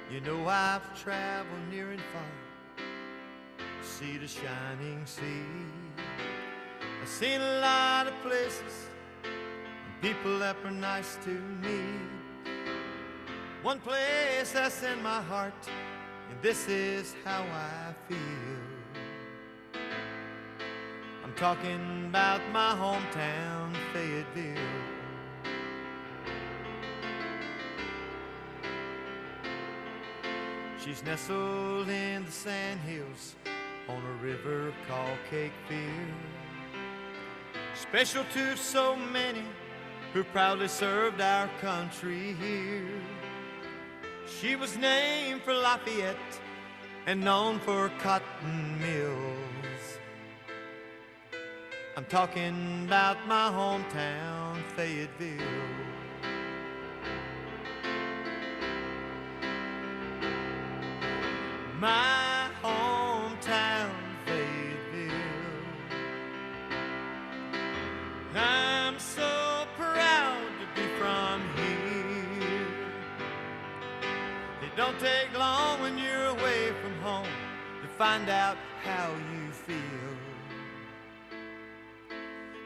You know I've traveled near and far, see the shining sea. I've seen a lot of places and people that were nice to me. One place that's in my heart, and this is how I feel. I'm talking about my hometown, Fayetteville. She's nestled in the sand hills on a river called Cakefield. Special to so many who proudly served our country here. She was named for Lafayette and known for cotton mills. I'm talking about my hometown, Fayetteville. My hometown, Fayetteville. I'm so proud to be from here. It don't take long when you're away from home to find out how you feel.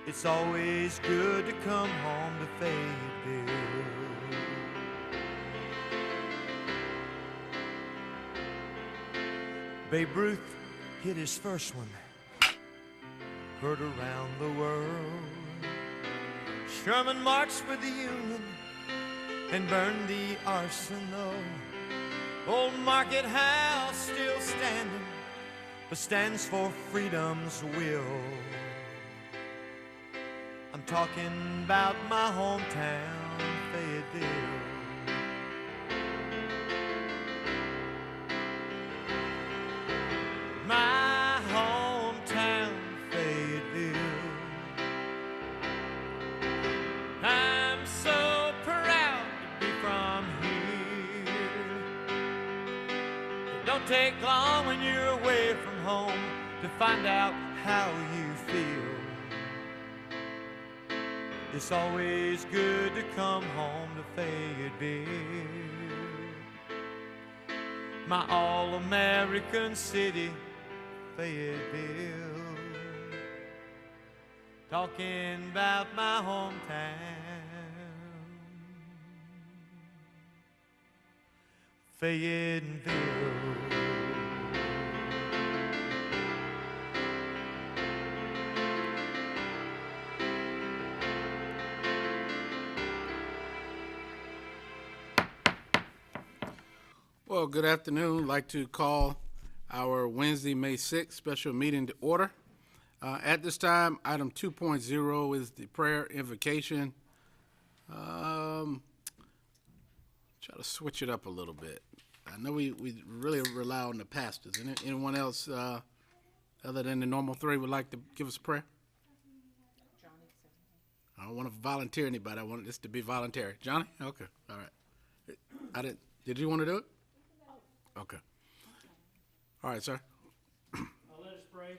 It's always good to come home to Fayetteville. Babe Ruth hit his first one, heard around the world. Sherman marched with the Union and burned the arsenal. Old Market House still standing, but stands for freedom's will. I'm talking about my hometown, Fayetteville. My hometown, Fayetteville. I'm so proud to be from here. It don't take long when you're away from home to find out how you feel. It's always good to come home to Fayetteville. My all-American city, Fayetteville. Talking about my hometown, Fayetteville. Well, good afternoon. I'd like to call our Wednesday, May 6th special meeting to order. At this time, item 2.0 is the prayer invocation. Try to switch it up a little bit. I know we really rely on the pastors. Anyone else other than the normal three would like to give us a prayer? I don't want to volunteer anybody. I want this to be voluntary. Johnny? Okay. All right. Did you want to do it? Okay. All right, sir. Let us pray.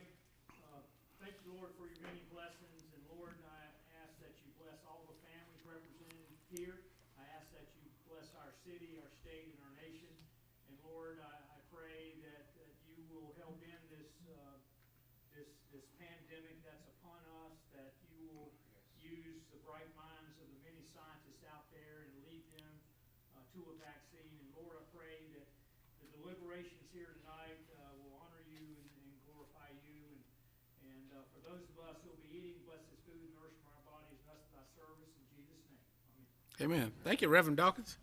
Thank you, Lord, for your many blessings. And Lord, I ask that you bless all the families represented here. I ask that you bless our city, our state, and our nation. And Lord, I pray that you will help end this pandemic that's upon us, that you will use the bright minds of the many scientists out there and lead them to a vaccine. And Lord, I pray that the deliberations here tonight will honor you and glorify you. And for those of us who will be eating, bless this food and nourish our bodies, and us thy service. In Jesus' name. Amen. Amen. Thank you, Reverend Dawkins.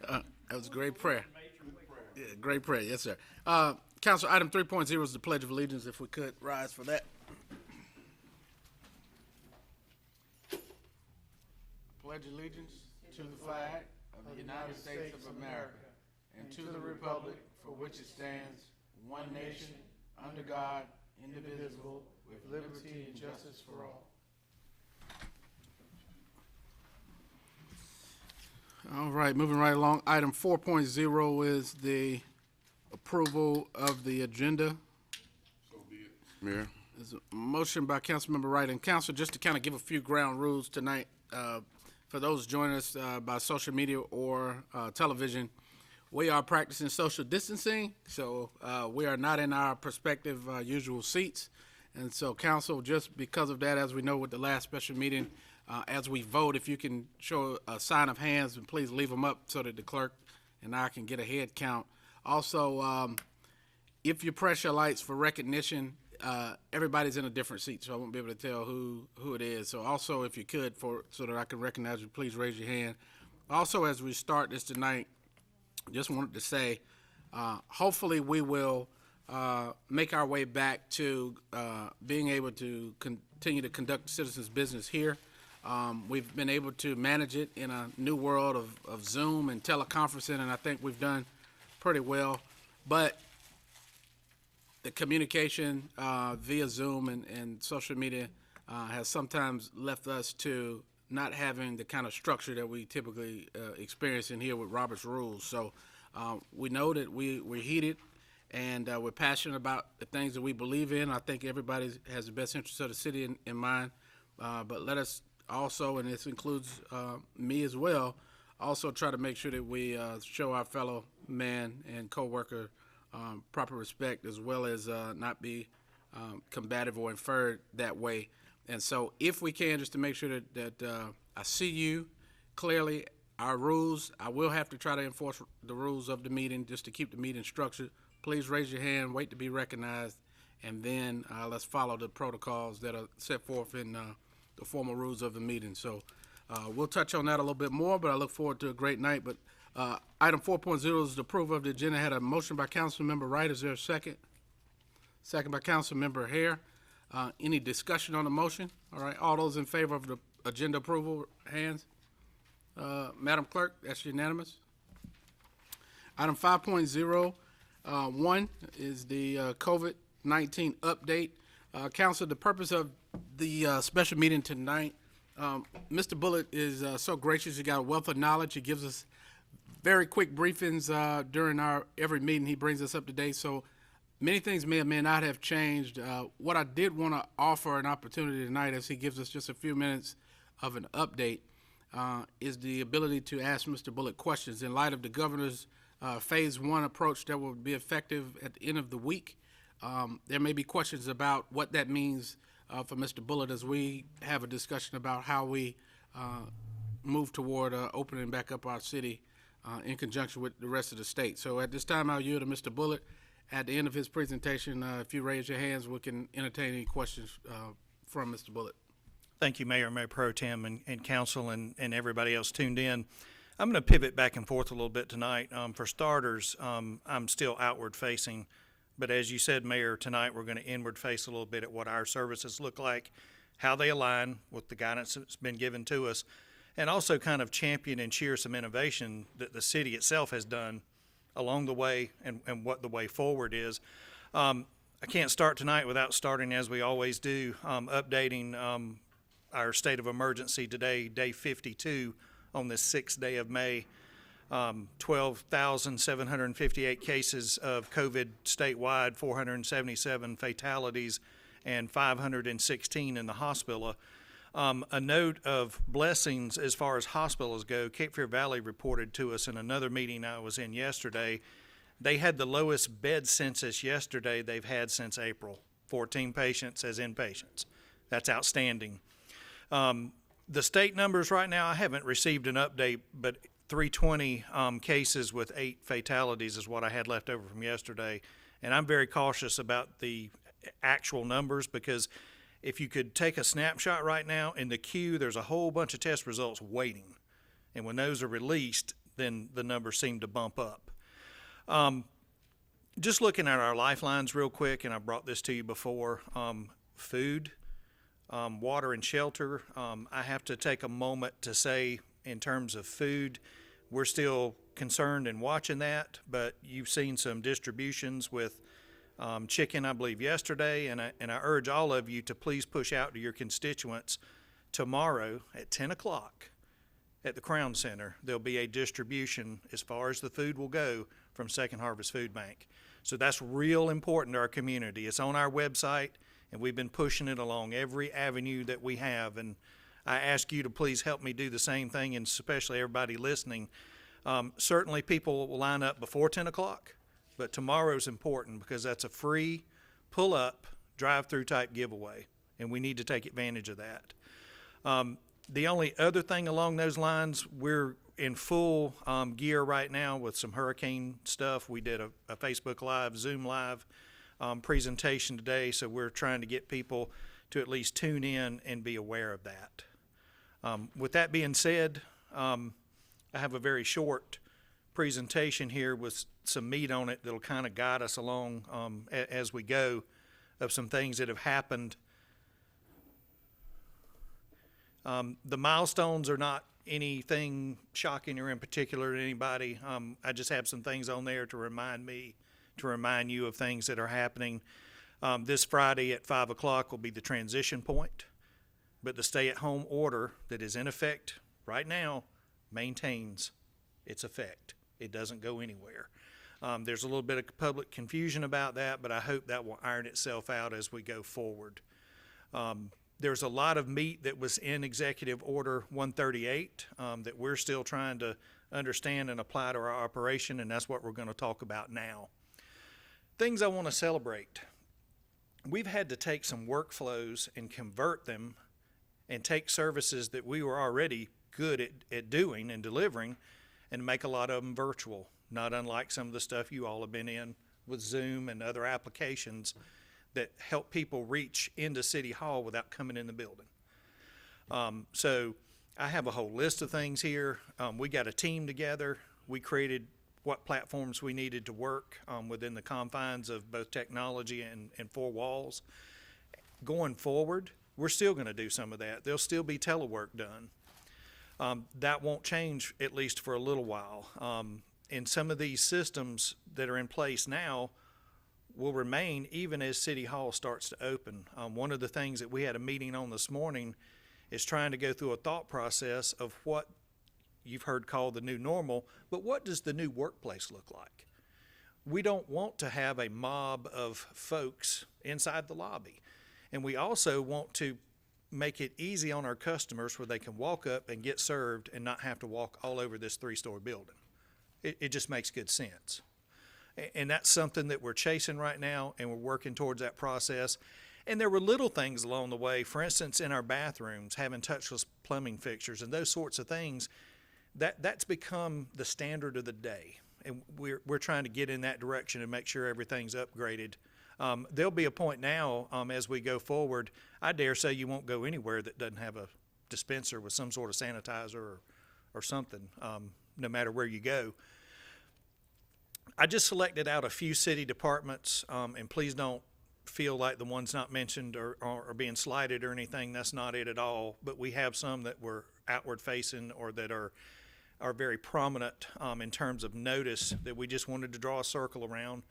That was a great prayer. Yeah, great prayer. Yes, sir. Council, item 3.0 is the Pledge of Allegiance. If we could rise for that. Pledge allegiance to the flag of the United States of America and to the republic for which it stands, one nation, under God, indivisible, with liberty and justice for all. All right, moving right along. Item 4.0 is the approval of the agenda. So be it, Mayor. There's a motion by Councilmember Wright. And Council, just to kind of give a few ground rules tonight, for those joining us by social media or television, we are practicing social distancing, so we are not in our prospective usual seats. And so council, just because of that, as we know with the last special meeting, as we vote, if you can show a sign of hands, and please leave them up so that the clerk and I can get a head count. Also, if you press your lights for recognition, everybody's in a different seat, so I won't be able to tell who it is. So also, if you could, so that I can recognize you, please raise your hand. Also, as we start this tonight, just wanted to say, hopefully we will make our way back to being able to continue to conduct citizens' business here. We've been able to manage it in a new world of Zoom and teleconferencing, and I think we've done pretty well. But the communication via Zoom and social media has sometimes left us to not having the kind of structure that we typically experience in here with Robert's Rules. So we know that we're heated and we're passionate about the things that we believe in. I think everybody has the best interest of the city in mind. But let us also, and this includes me as well, also try to make sure that we show our fellow man and co-worker proper respect, as well as not be combative or inferred that way. And so if we can, just to make sure that I see you clearly, our rules, I will have to try to enforce the rules of the meeting just to keep the meeting structured. Please raise your hand, wait to be recognized, and then let's follow the protocols that are set forth in the formal rules of the meeting. So we'll touch on that a little bit more, but I look forward to a great night. But item 4.0 is the approval of the agenda. I had a motion by Councilmember Wright. Is there a second? Second by Councilmember Hare. Any discussion on the motion? All right, all those in favor of the agenda approval, hands. Madam Clerk, that's unanimous. Item 5.01 is the COVID-19 update. Council, the purpose of the special meeting tonight, Mr. Bullitt is so gracious. He got a wealth of knowledge. He gives us very quick briefings during every meeting. He brings us up to date. So many things may or may not have changed. What I did want to offer an opportunity tonight, as he gives us just a few minutes of an update, is the ability to ask Mr. Bullitt questions in light of the governor's phase one approach that will be effective at the end of the week. There may be questions about what that means for Mr. Bullitt as we have a discussion about how we move toward opening back up our city in conjunction with the rest of the state. So at this time, I'll yield to Mr. Bullitt. At the end of his presentation, if you raise your hands, we can entertain any questions from Mr. Bullitt. Thank you, Mayor Pro Tem, and Council, and everybody else tuned in. I'm going to pivot back and forth a little bit tonight. For starters, I'm still outward facing, but as you said, Mayor, tonight we're going to inward face a little bit at what our services look like, how they align with the guidance that's been given to us, and also kind of champion and cheer some innovation that the city itself has done along the way and what the way forward is. I can't start tonight without starting, as we always do, updating our state of emergency today, day 52 on this 6th day of May. 12,758 cases of COVID statewide, 477 fatalities, and 516 in the hospital. A note of blessings as far as hospitals go, Cape Fear Valley reported to us in another meeting I was in yesterday, they had the lowest bed census yesterday they've had since April, 14 patients as inpatients. That's outstanding. The state numbers right now, I haven't received an update, but 320 cases with 8 fatalities is what I had left over from yesterday. And I'm very cautious about the actual numbers, because if you could take a snapshot right now in the queue, there's a whole bunch of test results waiting. And when those are released, then the numbers seem to bump up. Just looking at our lifelines real quick, and I brought this to you before, food, water and shelter. I have to take a moment to say, in terms of food, we're still concerned and watching that, but you've seen some distributions with chicken, I believe, yesterday, and I urge all of you to please push out to your constituents tomorrow at 10 o'clock at the Crown Center. There'll be a distribution as far as the food will go from Second Harvest Food Bank. So that's real important to our community. It's on our website, and we've been pushing it along every avenue that we have, and I ask you to please help me do the same thing, and especially everybody listening. Certainly people will line up before 10 o'clock, but tomorrow's important because that's a free pull-up, drive-through type giveaway, and we need to take advantage of that. The only other thing along those lines, we're in full gear right now with some hurricane stuff. We did a Facebook Live, Zoom Live presentation today, so we're trying to get people to at least tune in and be aware of that. With that being said, I have a very short presentation here with some meat on it that'll kind of guide us along as we go of some things that have happened. The milestones are not anything shocking or in particular to anybody. I just have some things on there to remind you of things that are happening. This Friday at 5 o'clock will be the transition point, but the stay-at-home order that is in effect right now maintains its effect. It doesn't go anywhere. There's a little bit of public confusion about that, but I hope that will iron itself out as we go forward. There's a lot of meat that was in Executive Order 138 that we're still trying to understand and apply to our operation, and that's what we're going to talk about now. Things I want to celebrate. We've had to take some workflows and convert them and take services that we were already good at doing and delivering and make a lot of them virtual, not unlike some of the stuff you all have been in with Zoom and other applications that help people reach into City Hall without coming in the building. So I have a whole list of things here. We got a team together. We created what platforms we needed to work within the confines of both technology and four walls. Going forward, we're still going to do some of that. There'll still be telework done. That won't change, at least for a little while. And some of these systems that are in place now will remain even as City Hall starts to open. One of the things that we had a meeting on this morning is trying to go through a thought process of what you've heard called the new normal, but what does the new workplace look like? We don't want to have a mob of folks inside the lobby. And we also want to make it easy on our customers where they can walk up and get served and not have to walk all over this 3-story building. It just makes good sense. And that's something that we're chasing right now, and we're working towards that process. And there were little things along the way, for instance, in our bathrooms, having touchless plumbing fixtures and those sorts of things, that's become the standard of the day. And we're trying to get in that direction and make sure everything's upgraded. There'll be a point now as we go forward, I dare say you won't go anywhere that doesn't have a dispenser with some sort of sanitizer or something, no matter where you go. I just selected out a few city departments, and please don't feel like the ones not mentioned are being slighted or anything. That's not it at all. But we have some that were outward facing or that are very prominent in terms of notice that we just wanted to draw a circle around.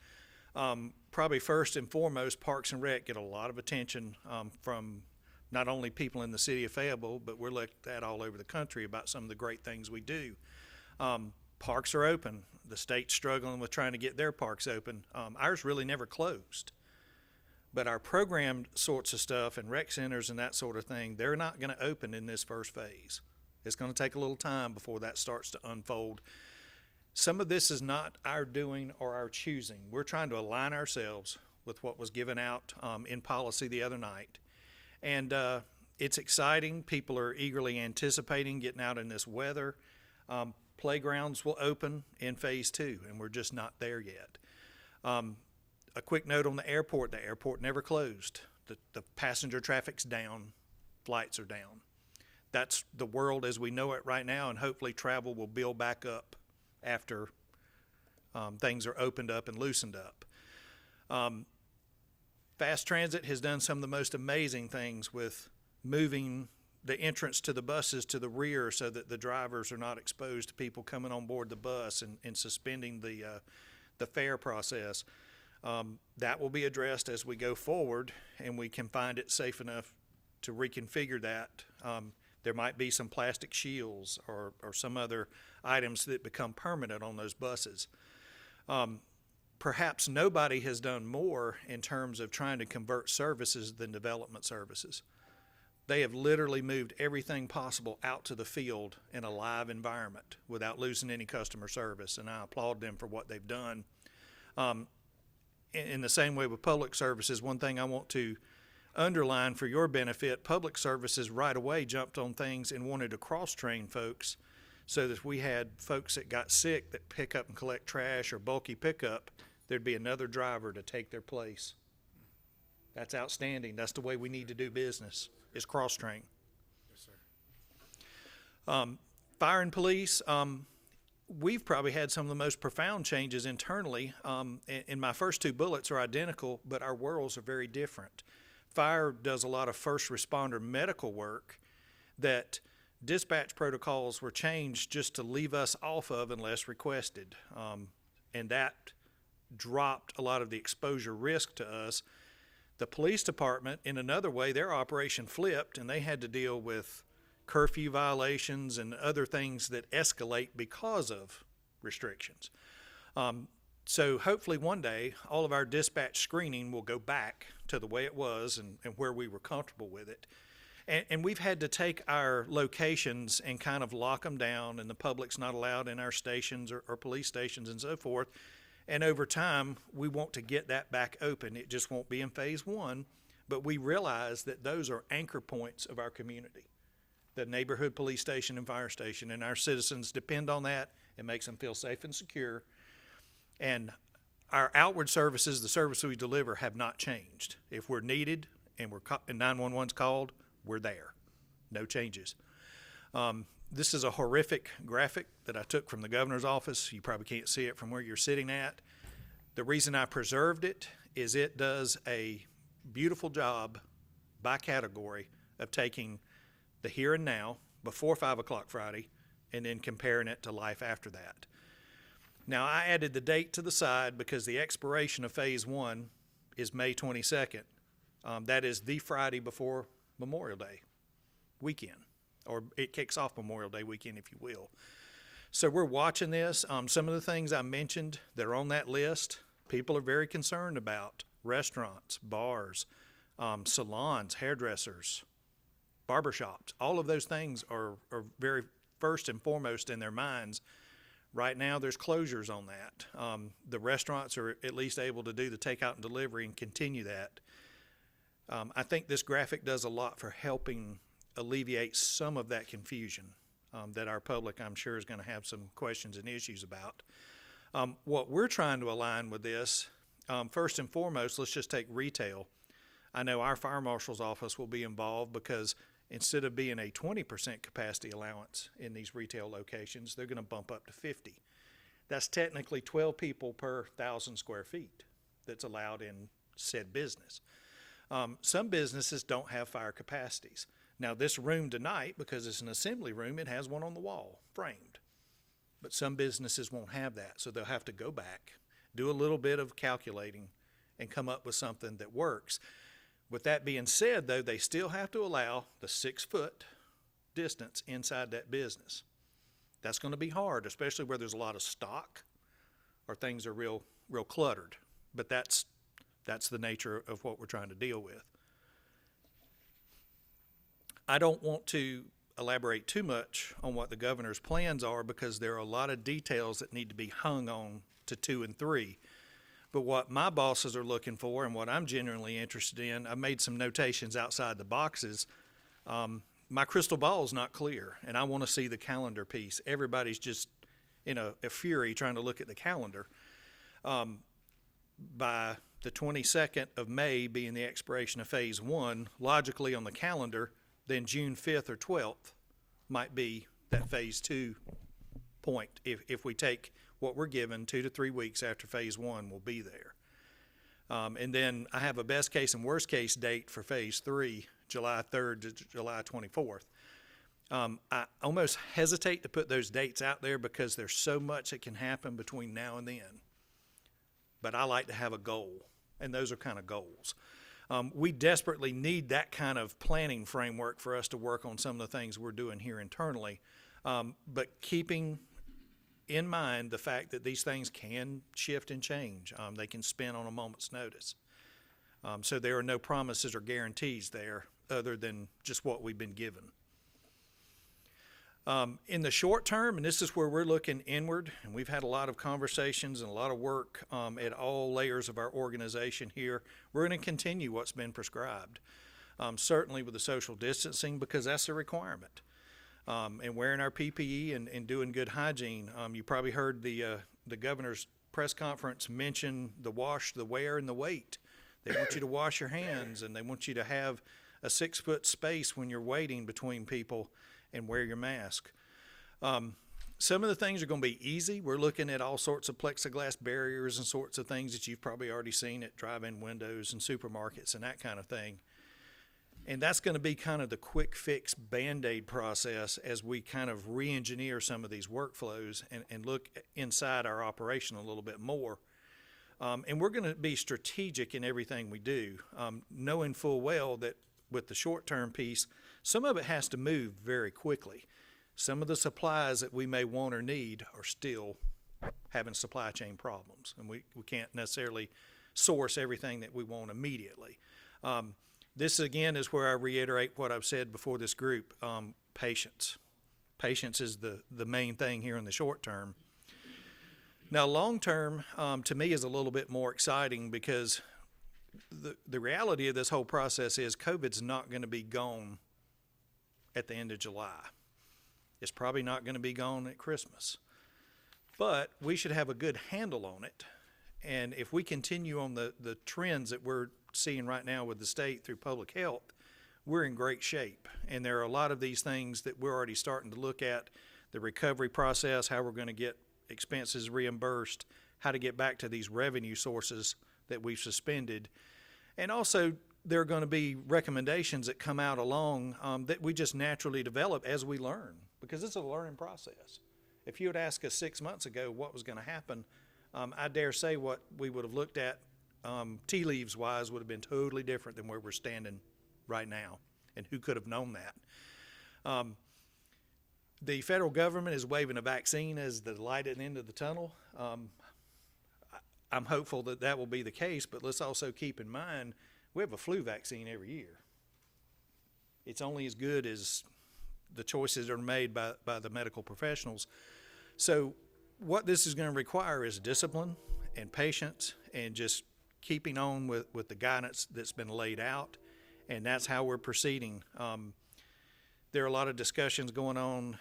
Probably first and foremost, Parks and Rec get a lot of attention from not only people in the city of Fayetteville, but we're looked at all over the country about some of the great things we do. Parks are open. The state's struggling with trying to get their parks open. Ours really never closed. But our programmed sorts of stuff and rec centers and that sort of thing, they're not going to open in this first phase. It's going to take a little time before that starts to unfold. Some of this is not our doing or our choosing. We're trying to align ourselves with what was given out in policy the other night. And it's exciting. People are eagerly anticipating getting out in this weather. Playgrounds will open in phase 2, and we're just not there yet. A quick note on the airport never closed. The passenger traffic's down, flights are down. That's the world as we know it right now, and hopefully travel will build back up after things are opened up and loosened up. Fast Transit has done some of the most amazing things with moving the entrance to the buses to the rear so that the drivers are not exposed to people coming on board the bus and suspending the fare process. That will be addressed as we go forward and we can find it safe enough to reconfigure that. There might be some plastic shields or some other items that become permanent on those buses. Perhaps nobody has done more in terms of trying to convert services than development services. They have literally moved everything possible out to the field in a live environment without losing any customer service, and I applaud them for what they've done. In the same way with public services, one thing I want to underline for your benefit, public services right away jumped on things and wanted to cross-train folks so that if we had folks that got sick that pick up and collect trash or bulky pickup, there'd be another driver to take their place. That's outstanding. That's the way we need to do business, is cross-train. Yes, sir. Fire and police, we've probably had some of the most profound changes internally. And my first two bullets are identical, but our worlds are very different. Fire does a lot of first responder medical work that dispatch protocols were changed just to leave us off of unless requested. And that dropped a lot of the exposure risk to us. The police department, in another way, their operation flipped, and they had to deal with curfew violations and other things that escalate because of restrictions. So hopefully one day, all of our dispatch screening will go back to the way it was and where we were comfortable with it. And we've had to take our locations and kind of lock them down, and the public's not allowed in our stations or police stations and so forth. And over time, we want to get that back open. It just won't be in phase one, but we realize that those are anchor points of our community. The neighborhood police station and fire station, and our citizens depend on that. It makes them feel safe and secure. And our outward services, the service we deliver, have not changed. If we're needed and 911's called, we're there. No changes. This is a horrific graphic that I took from the governor's office. You probably can't see it from where you're sitting at. The reason I preserved it is it does a beautiful job by category of taking the here and now, before 5 o'clock Friday, and then comparing it to life after that. Now, I added the date to the side because the expiration of phase one is May 22nd. That is the Friday before Memorial Day weekend, or it kicks off Memorial Day weekend, if you will. So we're watching this. Some of the things I mentioned that are on that list, people are very concerned about. Restaurants, bars, salons, hairdressers, barbershops. All of those things are very first and foremost in their minds. Right now, there's closures on that. The restaurants are at least able to do the takeout and delivery and continue that. I think this graphic does a lot for helping alleviate some of that confusion that our public, I'm sure, is going to have some questions and issues about. What we're trying to align with this, first and foremost, let's just take retail. I know our fire marshal's office will be involved because instead of being a 20% capacity allowance in these retail locations, they're going to bump up to 50. That's technically 12 people per 1,000 square feet that's allowed in said business. Some businesses don't have fire capacities. Now, this room tonight, because it's an assembly room, it has one on the wall, framed. But some businesses won't have that, so they'll have to go back, do a little bit of calculating, and come up with something that works. With that being said, though, they still have to allow the 6-foot distance inside that business. That's going to be hard, especially where there's a lot of stock or things are real cluttered. But that's the nature of what we're trying to deal with. I don't want to elaborate too much on what the governor's plans are because there are a lot of details that need to be hung on to 2 and 3. But what my bosses are looking for and what I'm genuinely interested in, I made some notations outside the boxes. My crystal ball is not clear, and I want to see the calendar piece. Everybody's just in a fury trying to look at the calendar. By the 22nd of May being the expiration of phase one, logically on the calendar, then June 5th or 12th might be that phase two point. If we take what we're given, 2 to 3 weeks after phase one, we'll be there. And then I have a best case and worst case date for phase three, July 3rd to July 24th. I almost hesitate to put those dates out there because there's so much that can happen between now and then. But I like to have a goal, and those are kind of goals. We desperately need that kind of planning framework for us to work on some of the things we're doing here internally, but keeping in mind the fact that these things can shift and change. They can spin on a moment's notice. So there are no promises or guarantees there. other than just what we've been given. In the short term, and this is where we're looking inward, and we've had a lot of conversations and a lot of work at all layers of our organization here, we're going to continue what's been prescribed. Certainly with the social distancing, because that's a requirement. And wearing our PPE and doing good hygiene. You probably heard the governor's press conference mention the wash, the wear, and the wait. They want you to wash your hands, and they want you to have a 6-foot space when you're waiting between people and wear your mask. Some of the things are going to be easy. We're looking at all sorts of plexiglass barriers and sorts of things that you've probably already seen at drive-in windows and supermarkets and that kind of thing. And that's going to be kind of the quick fix Band-Aid process as we kind of re-engineer some of these workflows and look inside our operation a little bit more. And we're going to be strategic in everything we do, knowing full well that with the short-term piece, some of it has to move very quickly. Some of the supplies that we may want or need are still having supply chain problems, and we can't necessarily source everything that we want immediately. This, again, is where I reiterate what I've said before this group, patience. Patience is the main thing here in the short term. Now, long term, to me, is a little bit more exciting because the reality of this whole process is COVID's not going to be gone at the end of July. It's probably not going to be gone at Christmas. But we should have a good handle on it. And if we continue on the trends that we're seeing right now with the state through public health, we're in great shape. And there are a lot of these things that we're already starting to look at, the recovery process, how we're going to get expenses reimbursed, how to get back to these revenue sources that we've suspended. And also, there are going to be recommendations that come out along that we just naturally develop as we learn, because it's a learning process. If you had asked us 6 months ago what was going to happen, I dare say what we would have looked at tea leaves wise would have been totally different than where we're standing right now, and who could have known that. The federal government is waving a vaccine as the light at the end of the tunnel. I'm hopeful that that will be the case, but let's also keep in mind we have a flu vaccine every year. It's only as good as the choices are made by the medical professionals. So what this is going to require is discipline and patience and just keeping on with the guidance that's been laid out, and that's how we're proceeding. There are a lot of discussions going on,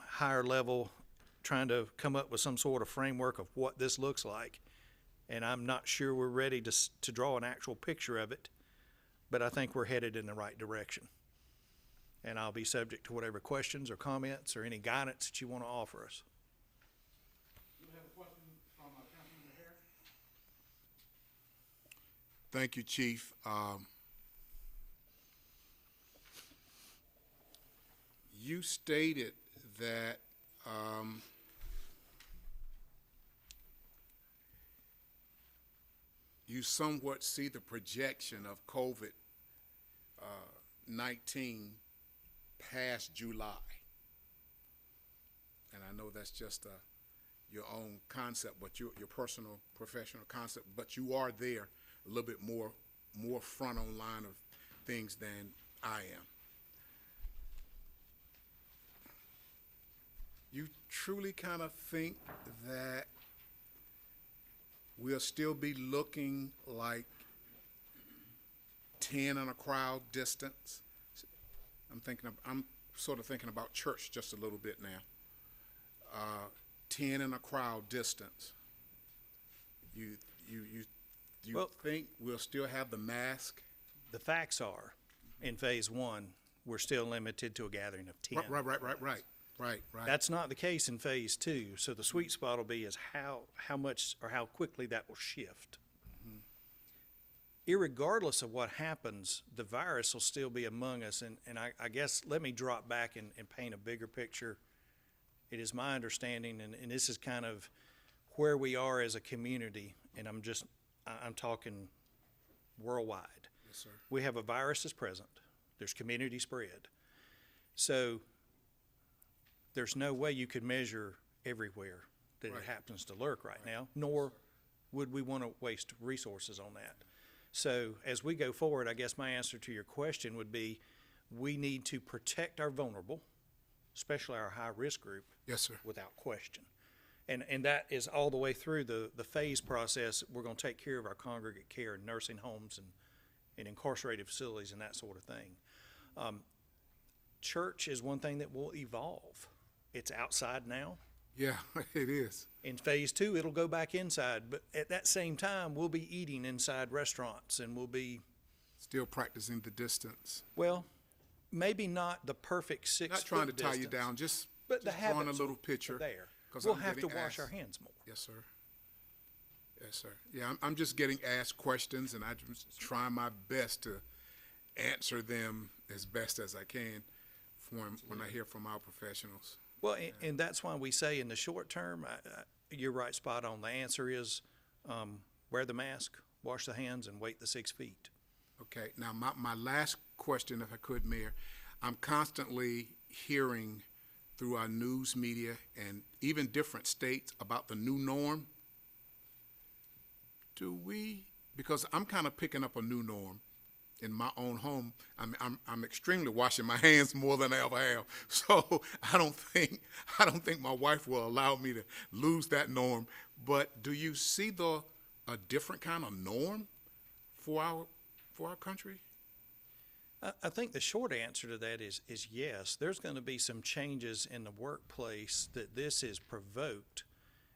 higher level, trying to come up with some sort of framework of what this looks like. And I'm not sure we're ready to draw an actual picture of it, but I think we're headed in the right direction. And I'll be subject to whatever questions or comments or any guidance that you want to offer us. You have a question from Councilman Harris? Thank you, Chief. You stated that you somewhat see the projection of COVID-19 past July. And I know that's just your own concept, but your personal, professional concept, but you are there a little bit more front on line of things than I am. You truly kind of think that we'll still be looking like 10 in a crowd distance? I'm sort of thinking about church just a little bit now. 10 in a crowd distance. You well, think we'll still have the mask? The facts are, in phase one, we're still limited to a gathering of 10. Right. That's not the case in phase two. So the sweet spot will be is how much or how quickly that will shift. Mm-hmm. Irregardless of what happens, the virus will still be among us. And I guess let me drop back and paint a bigger picture. It is my understanding, and this is kind of where we are as a community, and I'm talking worldwide. Yes, sir. We have a virus that's present. There's community spread. So there's no way you could measure everywhere that it happens to lurk right now, nor would we want to waste resources on that. So as we go forward, I guess my answer to your question would be, we need to protect our vulnerable, especially our high-risk group. Yes, sir. Without question. And that is all the way through the phase process. We're going to take care of our congregate care and nursing homes and incarcerated facilities and that sort of thing. Church is one thing that will evolve. It's outside now. Yeah, it is. In phase 2, it'll go back inside, but at that same time, we'll be eating inside restaurants and we'll be, Still practicing the distance. well, maybe not the perfect 6 Not trying to foot tie you distance, down, just but the drawing a habits little are picture. there. 'Cause We'll I'm have to getting wash our asked. hands more. Yes, sir. Yes, sir. Yeah, I'm just getting asked questions, and I'm just trying my best to answer them as best as I can when I hear from our professionals. Well, and that's why we say in the short term, you're right, spot on. The answer is wear the mask, wash the hands, and wait the 6 feet. Okay, now my last question, if I could, Mayor. I'm constantly hearing through our news media and even different states about the new norm. Because I'm kind of picking up a new norm in my own home. I'm extremely washing my hands more than I ever have. So I don't think my wife will allow me to lose that norm. But do you see a different kind of norm for our country? I think the short answer to that is yes. There's going to be some changes in the workplace that this is provoked,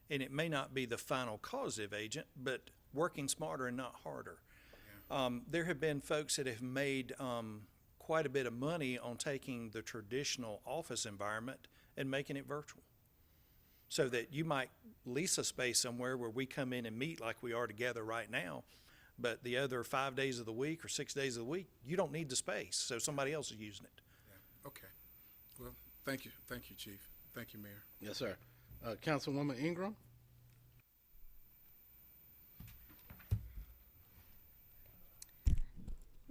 and it may not be the final causative agent, but working smarter and not harder. There have been folks that have made quite a bit of money on taking the traditional office environment and making it virtual. So that you might lease a space somewhere where we come in and meet like we are together right now, but the other 5 days of the week or 6 days of the week, you don't need the space, so somebody else is using it. Yeah. Okay. Well, thank you, Chief. Thank you, Mayor. Yes, sir. Councilwoman Ingram?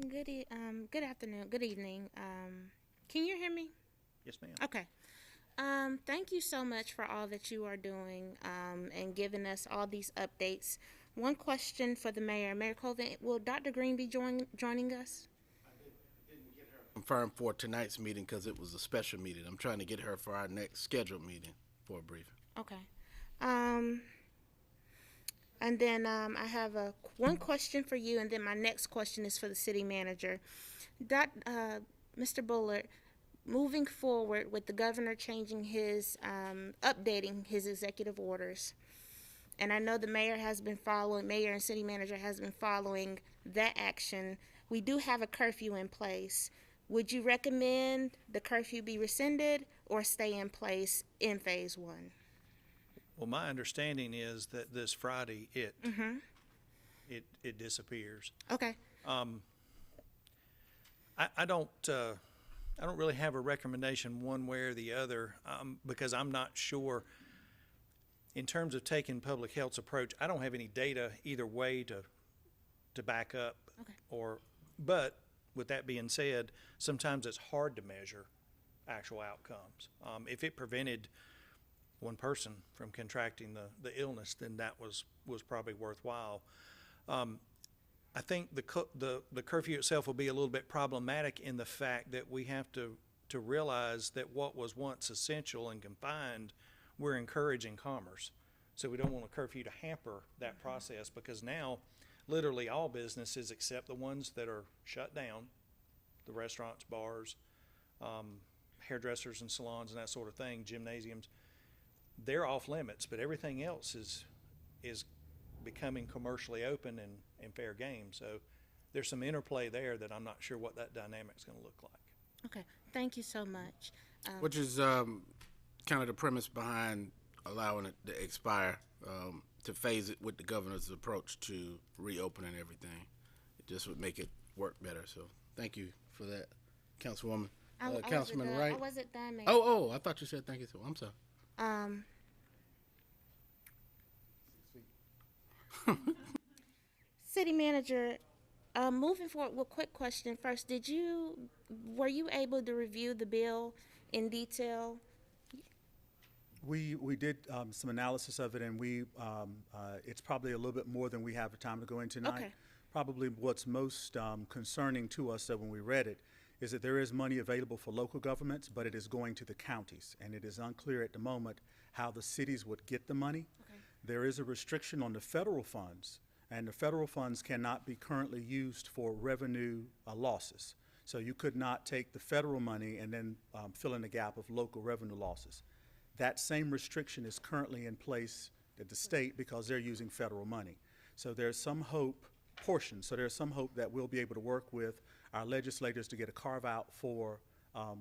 Good afternoon, good evening. Can you hear me? Yes, ma'am. Okay. Thank you so much for all that you are doing, and giving us all these updates. One question for the mayor. Mayor Colvin, will Dr. Green be joining us? Confirmed for tonight's meeting because it was a special meeting. I'm trying to get her for our next scheduled meeting for a briefing. Okay. And then I have one question for you, and then my next question is for the city manager. Mr. Bullard, moving forward with the governor changing updating his executive orders, and I know the mayor and city manager has been following that action. We do have a curfew in place. Would you recommend the curfew be rescinded or stay in place in phase 1? Well, my understanding is that this Friday it disappears. Okay. I don't really have a recommendation one way or the other, because I'm not sure. In terms of taking public health's approach, I don't have any data either way to back up. Okay. But with that being said, sometimes it's hard to measure actual outcomes. If it prevented one person from contracting the illness, then that was probably worthwhile. I think the curfew itself will be a little bit problematic in the fact that we have to realize that what was once essential and confined, we're encouraging commerce. So we don't want a curfew to hamper that process, because now literally all businesses except the ones that are shut down, the restaurants, bars, hairdressers and salons and that sort of thing, gymnasiums, they're off limits, but everything else is becoming commercially open and fair game. So there's some interplay there that I'm not sure what that dynamic's going to look like. Okay. Thank you so much. Which is kind of the premise behind allowing it to expire, to phase it with the governor's approach to reopening everything. It just would make it work better. So thank you for that, Councilwoman. Councilman Wright. I wasn't done, Mayor. Oh, I thought you said thank you. So I'm sorry. City manager, moving forward, well, quick question first. Were you able to review the bill in detail? We did some analysis of it, and it's probably a little bit more than we have time to go into tonight. Okay. Probably what's most concerning to us when we read it is that there is money available for local governments, but it is going to the counties, and it is unclear at the moment how the cities would get the money. Okay. There is a restriction on the federal funds, and the federal funds cannot be currently used for revenue losses. So you could not take the federal money and then fill in the gap of local revenue losses. That same restriction is currently in place at the state because they're using federal money. So there's some hope, so there's some hope that we'll be able to work with our legislators to get a carve out for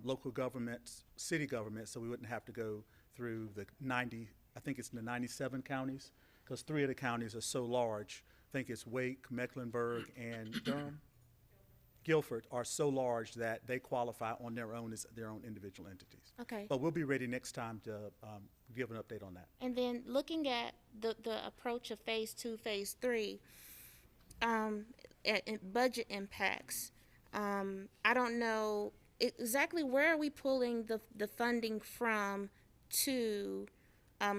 local governments, city governments, so we wouldn't have to go through the 90, I think it's in the 97 counties, because 3 of the counties are so large. I think it's Wake, Mecklenburg, and Durham. Guilford are so large that they qualify on their own as their own individual entities. Okay. But we'll be ready next time to give an update on that. And then looking at the approach of phase 2, phase 3, at budget impacts, I don't know exactly where are we pulling the funding from to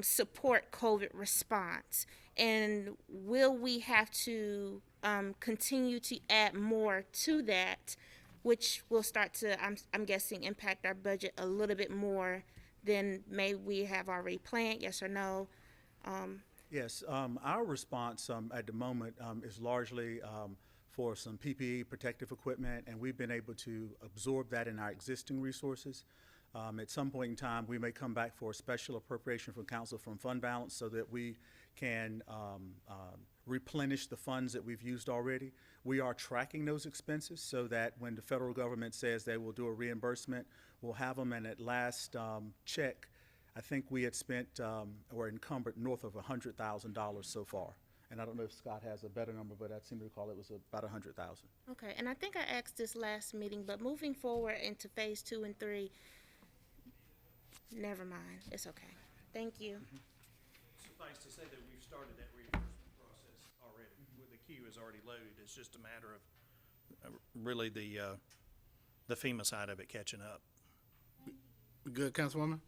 support COVID response, and will we have to continue to add more to that, which will start to, I'm guessing, impact our budget a little bit more than maybe we have already planned, yes or no? Yes, our response at the moment is largely for some PPE, protective equipment, and we've been able to absorb that in our existing resources. At some point in time, we may come back for a special appropriation from council from fund balance so that we can replenish the funds that we've used already. We are tracking those expenses so that when the federal government says they will do a reimbursement, we'll have them, and at last check, I think we had spent or encumbered north of $100,000 so far. And I don't know if Scott has a better number, but I seem to recall it was about 100,000. Okay, and I think I asked this last meeting, but moving forward into phase 2 and 3, never mind, it's okay. Thank you. Suffice to say that we've started that reimbursement process already. The queue is already loaded. It's just a matter of really the FEMA side of it catching up. Good, Councilwoman?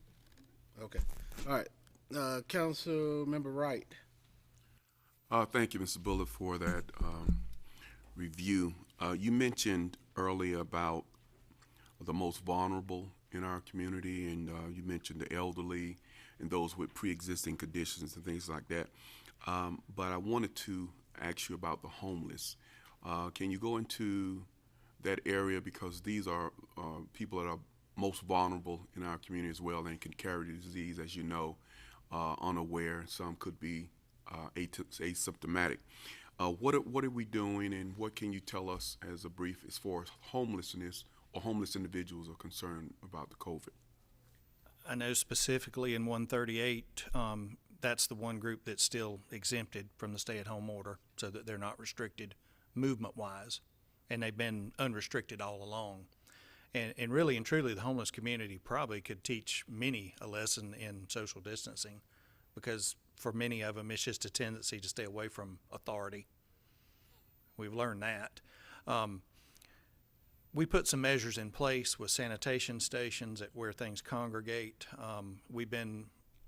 Okay. All right. Council Member Wright. Thank you, Mr. Bullitt, for that review. You mentioned earlier about the most vulnerable in our community, and you mentioned the elderly and those with pre-existing conditions and things like that. But I wanted to ask you about the homeless. Can you go into that area, because these are people that are most vulnerable in our community as well and can carry the disease, as you know, unaware. Some could be asymptomatic. What are we doing, and what can you tell us as a brief as far as homelessness or homeless individuals are concerned about the COVID? I know specifically in 138, that's the one group that's still exempted from the stay-at-home order, so that they're not restricted movement-wise, and they've been unrestricted all along. And really and truly, the homeless community probably could teach many a lesson in social distancing, because for many of them, it's just a tendency to stay away from authority. We've learned that. We put some measures in place with sanitation stations at where things congregate. We've been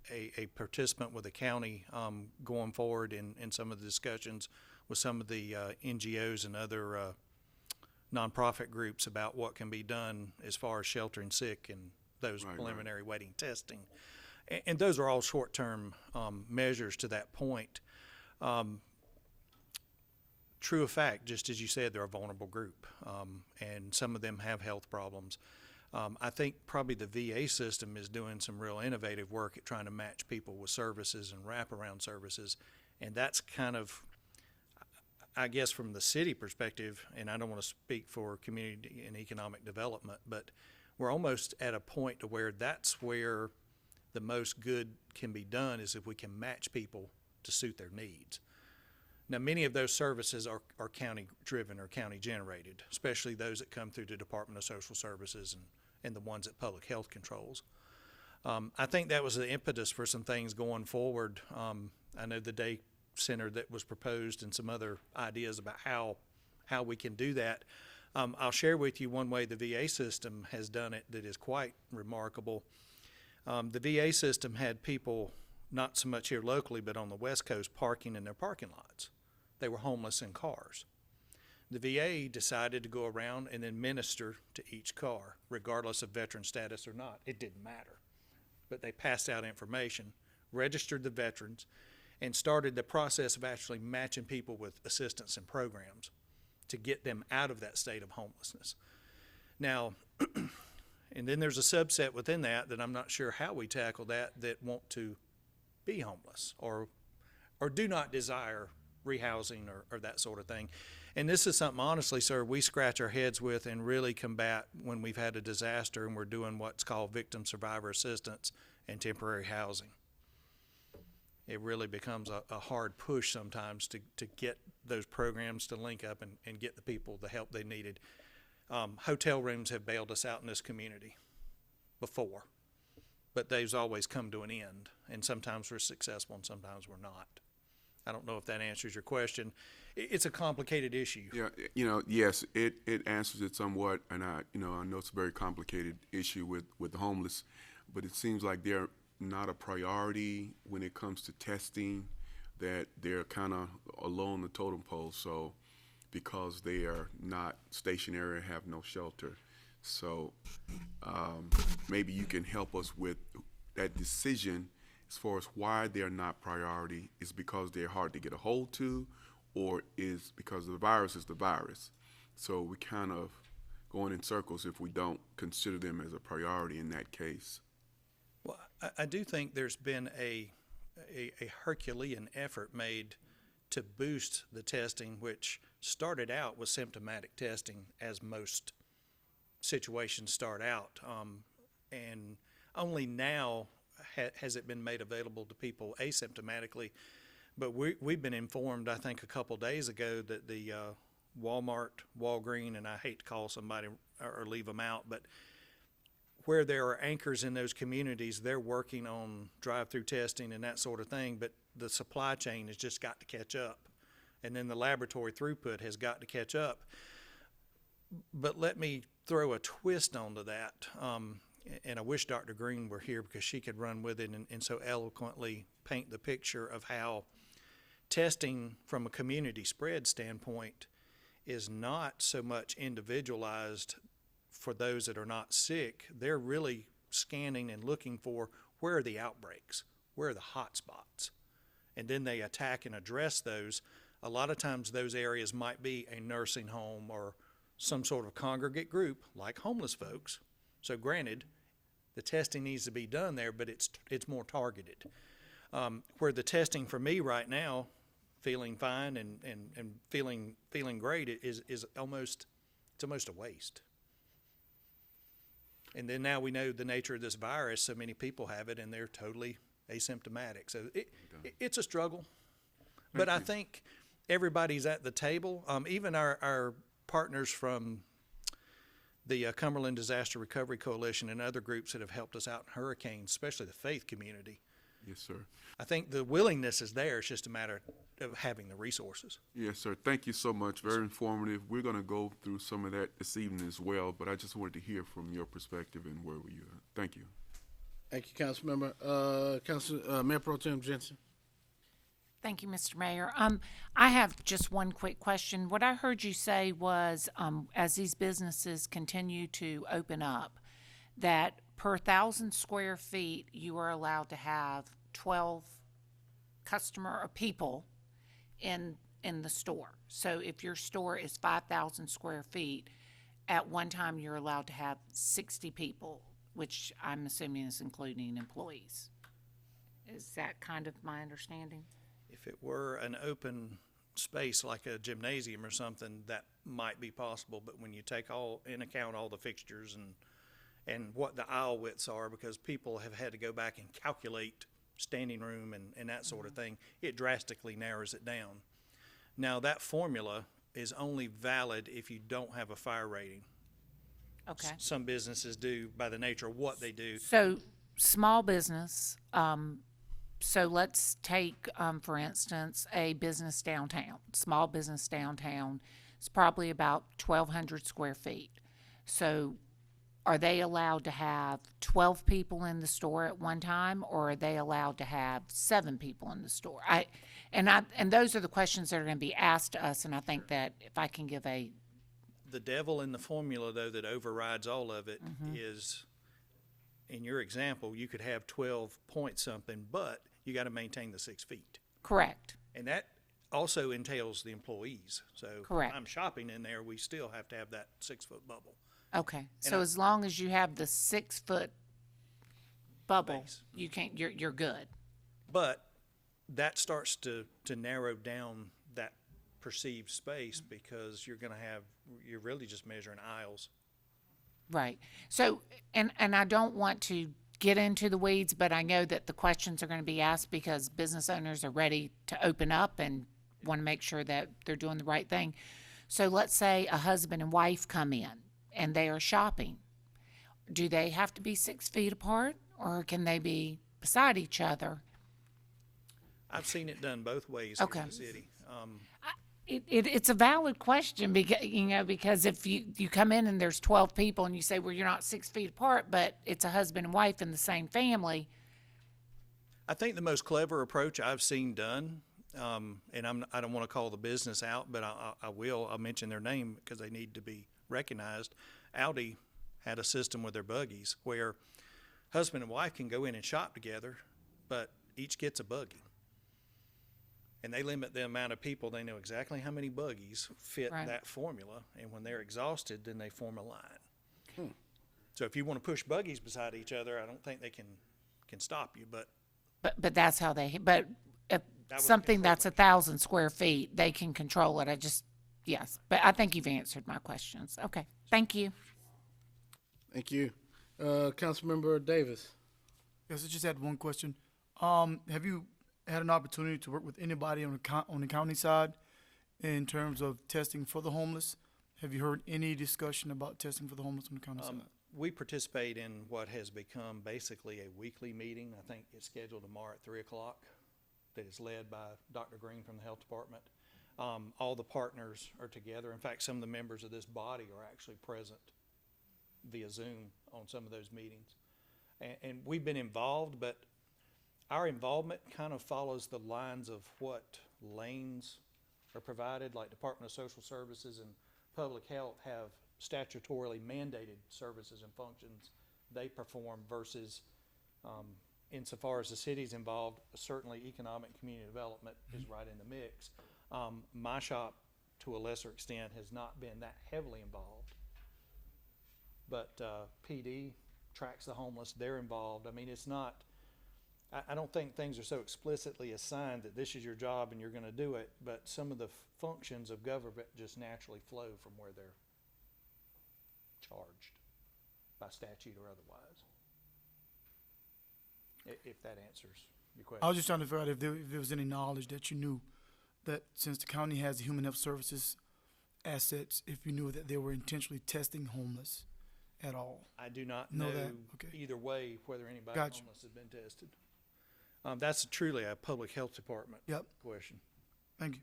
a participant with the county going forward in some of the discussions with some of the NGOs and other nonprofit groups about what can be done as far as sheltering sick and those preliminary waiting testing. And those are all short-term measures to that point. True of fact, just as you said, they're a vulnerable group, and some of them have health problems. I think probably the VA system is doing some real innovative work at trying to match people with services and wraparound services, and that's kind of, I guess, from the city perspective, and I don't want to speak for community and economic development, but we're almost at a point to where that's where the most good can be done, is if we can match people to suit their needs. Now, many of those services are county driven or county generated, especially those that come through the Department of Social Services and the ones that public health controls. I think that was the impetus for some things going forward. I know the day center that was proposed and some other ideas about how we can do that. I'll share with you one way the VA system has done it that is quite remarkable. The VA system had people, not so much here locally, but on the West Coast, parking in their parking lots. They were homeless in cars. The VA decided to go around and then minister to each car, regardless of veteran status or not. It didn't matter. But they passed out information, registered the veterans, and started the process of actually matching people with assistance and programs to get them out of that state of homelessness. Now, and then there's a subset within that I'm not sure how we tackle that want to be homeless or do not desire rehousing or that sort of thing. And this is something, honestly, sir, we scratch our heads with and really combat when we've had a disaster and we're doing what's called victim survivor assistance and temporary housing. It really becomes a hard push sometimes to get those programs to link up and get the people the help they needed. Hotel rooms have bailed us out in this community before, but they've always come to an end, and sometimes we're successful and sometimes we're not. I don't know if that answers your question. It's a complicated issue. Yeah, yes, it answers it somewhat, and I know it's a very complicated issue with the homeless, but it seems like they're not a priority when it comes to testing, that they're kind of along the totem pole, so because they are not stationary and have no shelter. So maybe you can help us with that decision as far as why they're not priority. Is because they're hard to get a hold to, or is because the virus is the virus? So we kind of going in circles if we don't consider them as a priority in that case. Well, I do think there's been a Herculean effort made to boost the testing, which started out with symptomatic testing, as most situations start out. And only now has it been made available to people asymptomatically. But we've been informed, I think, a couple days ago that the Walmart, Walgreens, and I hate to call somebody or leave them out, but where there are anchors in those communities, they're working on drive-through testing and that sort of thing, but the supply chain has just got to catch up. And then the laboratory throughput has got to catch up. But let me throw a twist onto that. And I wish Dr. Green were here because she could run with it and so eloquently paint the picture of how testing from a community spread standpoint is not so much individualized for those that are not sick. They're really scanning and looking for where are the outbreaks, where are the hot spots, and then they attack and address those. A lot of times those areas might be a nursing home or some sort of congregate group like homeless folks. So granted, the testing needs to be done there, but it's more targeted. Where the testing for me right now, feeling fine and feeling great, is almost a waste. And then now we know the nature of this virus. So many people have it, and they're totally asymptomatic. So it's a struggle. But I think everybody's at the table. Even our partners from the Cumberland Disaster Recovery Coalition and other groups that have helped us out in hurricanes, especially the faith community. Yes, sir. I think the willingness is there. It's just a matter of having the resources. Yes, sir. Thank you so much. Very informative. We're going to go through some of that this evening as well, but I just wanted to hear from your perspective and where were you at. Thank you. Thank you, Councilmember. Mayor Pro Tem Jensen. Thank you, Mr. Mayor. I have just one quick question. What I heard you say was, as these businesses continue to open up, that per 1,000 square feet, you are allowed to have 12 customer or people in the store. So if your store is 5,000 square feet, at one time you're allowed to have 60 people, which I'm assuming is including employees. Is that kind of my understanding? If it were an open space like a gymnasium or something, that might be possible. But when you take in account all the fixtures and what the aisle widths are, because people have had to go back and calculate standing room and that sort of thing, it drastically narrows it down. Now, that formula is only valid if you don't have a fire rating. Okay. Some businesses do by the nature of what they do. So small business, so let's take, for instance, a business downtown, small business downtown. It's probably about 1,200 square feet. So are they allowed to have 12 people in the store at one time, or are they allowed to have 7 people in the store? And those are the questions that are going to be asked to us, and I think that if I can give a, The devil in the formula, though, that overrides all of it is, in your example, you could have 12 point something, but you got to maintain the 6 feet. correct, And that also entails the employees. So Correct. if I'm shopping in there, we still have to have that 6-foot bubble. okay. So as long as you have the 6-foot bubble, Space. you can't, you're good. But that starts to narrow down that perceived space because you're really just measuring aisles. Right. So, and I don't want to get into the weeds, but I know that the questions are going to be asked because business owners are ready to open up and want to make sure that they're doing the right thing. So let's say a husband and wife come in and they are shopping. Do they have to be 6 feet apart, or can they be beside each other? I've seen it done both ways Okay. here in the city. It's a valid question because if you come in and there's 12 people and you say, well, you're not 6 feet apart, but it's a husband and wife in the same family. I think the most clever approach I've seen done, and I don't want to call the business out, but I will. I'll mention their name because they need to be recognized. Audi had a system with their buggies where husband and wife can go in and shop together, but each gets a buggy. And they limit the amount of people. They know exactly how many buggies fit Right. that formula. And when they're exhausted, then they form a line. So if you want to push buggies beside each other, I don't think they can stop you. But But that's how but if was something control that's 1,000 square feet, they can control it. Yes, but I think you've answered my questions. Okay, thank you. Thank you. Councilmember Davis. Yes, I just had one question. Have you had an opportunity to work with anybody on the county side in terms of testing for the homeless? Have you heard any discussion about testing for the homeless on the county side? we participate in what has become basically a weekly meeting. I think it's scheduled tomorrow at 3 o'clock. That is led by Dr. Green from the Health Department. All the partners are together. In fact, some of the members of this body are actually present via Zoom on some of those meetings. And we've been involved, but our involvement kind of follows the lines of what lanes are provided, like Department of Social Services and Public Health have statutorily mandated services and functions they perform versus insofar as the city's involved, certainly economic community development is right in the mix. My shop, to a lesser extent, has not been that heavily involved. But PD tracks the homeless, they're involved. I mean, it's not, I don't think things are so explicitly assigned that this is your job and you're gonna do it, but some of the functions of government just naturally flow from where they're charged by statute or otherwise. If that answers your question. I was just trying to figure out if there was any knowledge that you knew that since the county has the Human Health Services assets, if you knew that they were intentionally testing homeless at all. I do not Know know that? Okay. either way whether anybody Gotcha. homeless has been tested. That's truly a public health department Yep. question. Thank you.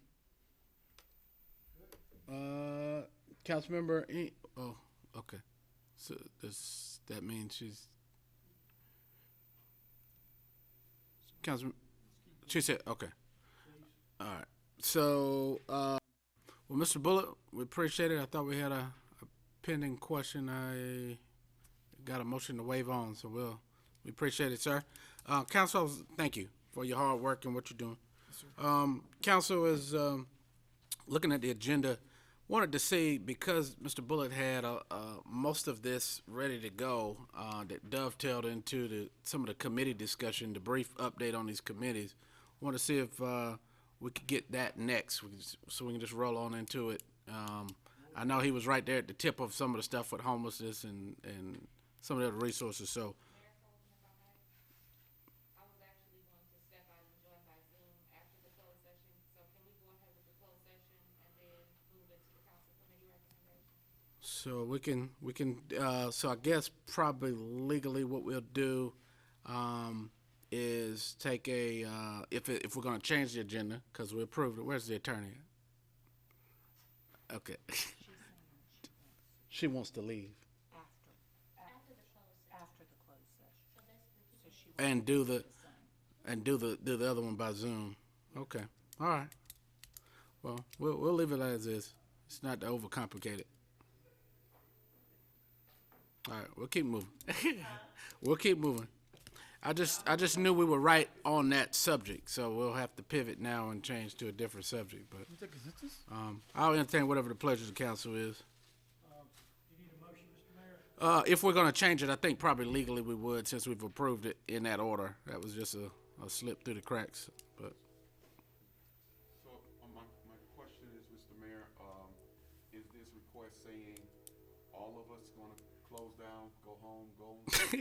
Councilmember, oh, okay. So that means she said, okay. All right. So, well, Mr. Bullitt, we appreciate it. I thought we had a pending question. I got a motion to waive on, so we appreciate it, sir. Council, thank you for your hard work and what you're doing. Council is looking at the agenda. Wanted to see, because Mr. Bullitt had most of this ready to go, that dovetailed into some of the committee discussion, the brief update on these committees. Want to see if we could get that next, so we can just roll on into it. I know he was right there at the tip of some of the stuff with homelessness and some of the other resources. So. I was actually going to step out and join by Zoom after the closed session, so can we go ahead with the closed session and then move into the council committee recommendation? So we can. So I guess probably legally what we'll do is take a if we're going to change the agenda because we approved it. Where's the attorney? Okay. She wants to leave. After the closed session. And do the other one by Zoom. Okay. All right. Well, we'll leave it as is. It's not to overcomplicate it. All right, we'll keep moving. We'll keep moving. I just knew we were right on that subject, so we'll have to pivot now and change to a different subject. But I'll entertain whatever the pleasure of the council is. You need a motion, Mr. Mayor? If we're going to change it, I think probably legally we would, since we've approved it in that order. That was just a slip through the cracks. But So my question is, Mr. Mayor, is this request saying all of us going to close down, go home, I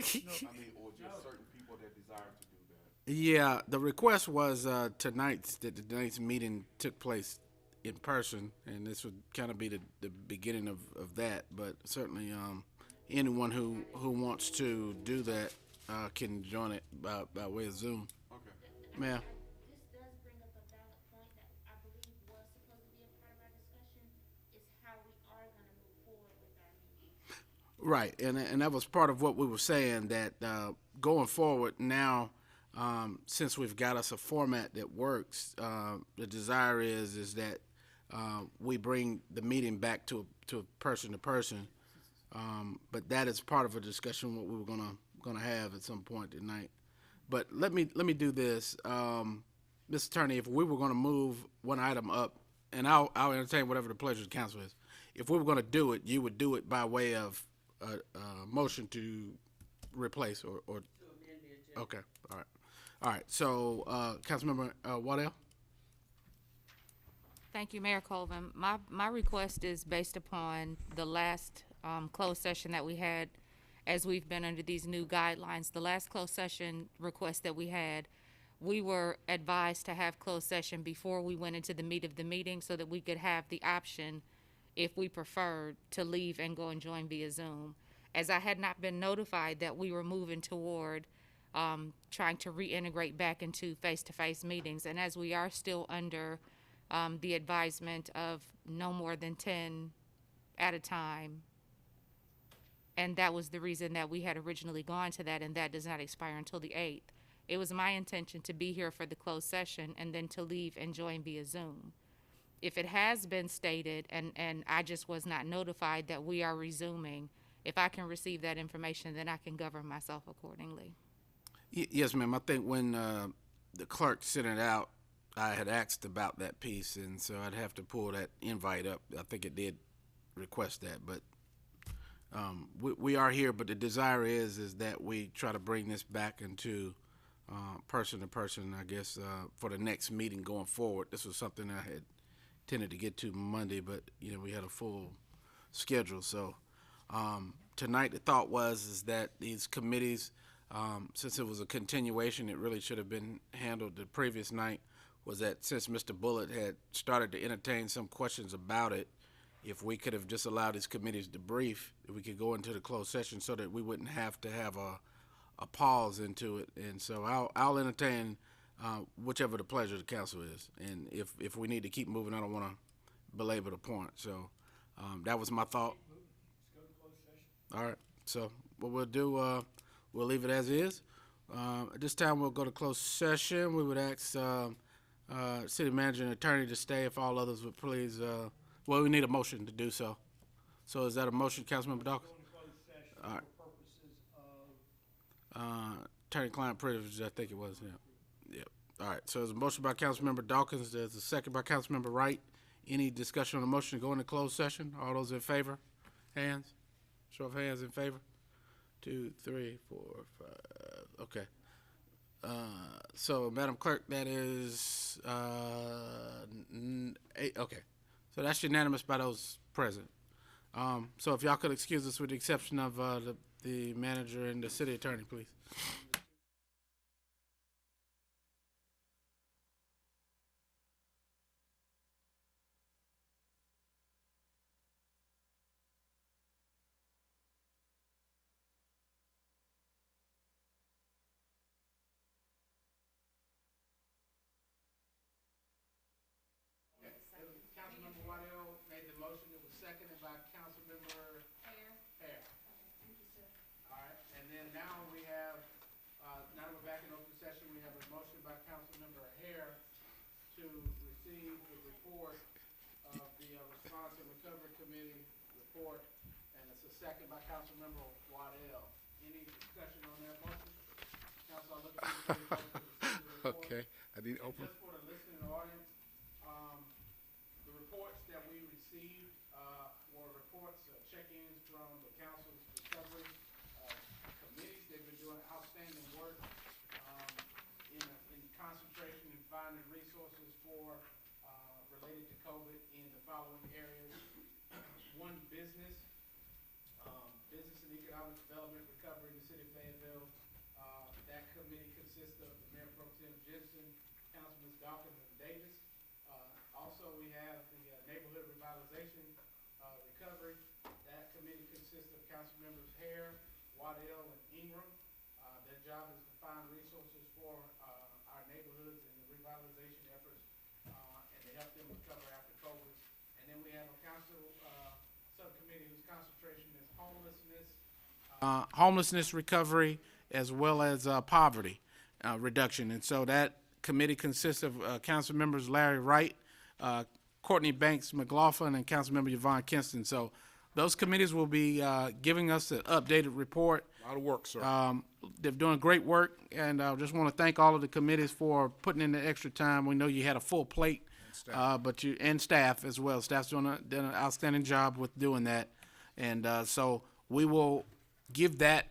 mean, or just certain people that desire to do that? yeah, the request was tonight's meeting took place in person, and this would kind of be the beginning of that. But certainly, anyone who wants to do that can join it by way of Zoom. Okay. Ma'am. This does bring up a valid point that I believe was supposed to be a part of our discussion, is how we are gonna move forward with our meetings. Right, and that was part of what we were saying, that going forward now, since we've got us a format that works, the desire is that we bring the meeting back to person to person. But that is part of a discussion what we were gonna have at some point tonight. But let me do this, Mr. Attorney. If we were gonna move one item up, and I'll entertain whatever the pleasure of the council is. If we were gonna do it, you would do it by way of a motion to replace or okay, all right. So Councilmember Waddell. Thank you, Mayor Colvin. My request is based upon the last closed session that we had, as we've been under these new guidelines. The last closed session request that we had, we were advised to have closed session before we went into the meat of the meeting, so that we could have the option, if we preferred, to leave and go and join via Zoom. As I had not been notified that we were moving toward trying to reintegrate back into face-to-face meetings, and as we are still under the advisement of no more than 10 at a time, and that was the reason that we had originally gone to that, and that does not expire until the 8th. It was my intention to be here for the closed session and then to leave and join via Zoom. If it has been stated, and I just was not notified that we are resuming, if I can receive that information, then I can govern myself accordingly. Yes, ma'am. I think when the clerk sent it out, I had asked about that piece, and so I'd have to pull that invite up. I think it did request that, but we are here. But the desire is that we try to bring this back into person to person, I guess, for the next meeting going forward. This was something I had intended to get to Monday, but we had a full schedule. So tonight the thought is that these committees, since it was a continuation, it really should have been handled the previous night, was that since Mr. Bullitt had started to entertain some questions about it, if we could have just allowed these committees to brief, if we could go into the closed session so that we wouldn't have to have a pause into it. And so I'll entertain whichever the pleasure of the council is. And if we need to keep moving, I don't want to belabor the point. So that was my thought. All right. So what we'll do, we'll leave it as is. At this time, we'll go to closed session. We would ask city manager and attorney to stay if all others would please. Well, we need a motion to do so. So is that a motion, Councilmember Dawkins? All right. Attorney-client privilege, I think it was, yeah. Yep. All right, so there's a motion by Councilmember Dawkins, there's a second by Councilmember Wright. Any discussion on the motion to go into closed session? All those in favor? Hands? Show of hands in favor? 2, 3, 4, 5, okay. So, Madam Clerk, that is 8, okay. So that's unanimous by those present. So if y'all could excuse us with the exception of the manager and the city attorney, please. Councilmember Waddell made the motion. It was seconded by Councilmember Hare. Thank you, sir. All right, and then now we have, now we're back in open session, we have a motion by Councilmember Hare to received the report of the Response and Recovery Committee report, and it's a second by Councilmember Waddell. Any discussion on that motion? Council, I'll look to you for your vote to receive the report. Okay, I need to open. Just for the listening audience, the reports that we received were reports, check-ins from the council's recovery committees. They've been doing outstanding work in concentration and finding resources for related to COVID in the following areas. One, business and economic development recovery in the city of Fayetteville. That committee consists of the Mayor Pro Tem Jensen, Councilman Dawkins and Davis. Also, we have the neighborhood revitalization recovery. That committee consists of council members Hare, Waddell, and Ingram. Their job is to find resources for our neighborhoods and the revitalization efforts, and to help them recover after COVID. And then we have a council subcommittee whose concentration is homelessness recovery, as well as poverty reduction. And so that committee consists of council members Larry Wright, Courtney Banks McLaughlin, and Councilmember Yvonne Kinston. So those committees will be giving us an updated report. A lot of work, sir. They're doing great work, and I just want to thank all of the committees for putting in the extra time. We know you had a full plate, and staff as well. Staff's done an outstanding job with doing that, and so we will give that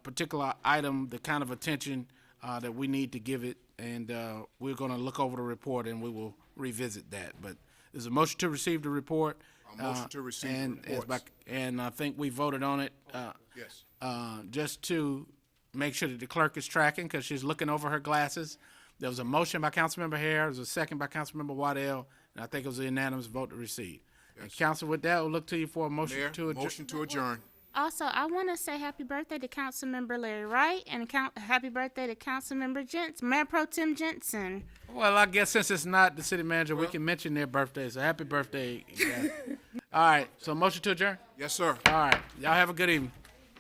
particular item the kind of attention that we need to give it, and we're going to look over the report and we will revisit that. But there's a motion to receive the report. A motion to receive the reports. And I think we voted on it. Yes. Just to make sure that the clerk is tracking, because she's looking over her glasses. There was a motion by Councilmember Hare, there was a second by Councilmember Waddell, and I think it was a unanimous vote to receive. Yes. And council, with that, we'll look to you for a motion Mayor, to adjourn. motion to adjourn. Also, I want to say happy birthday to Councilmember Larry Wright and happy birthday to Councilmember Mayor Pro Tem Jensen. Well, I guess since it's not the city manager, we can mention their birthdays. So happy birthday. All right, so motion to adjourn? Yes, sir. All right, y'all have a good evening.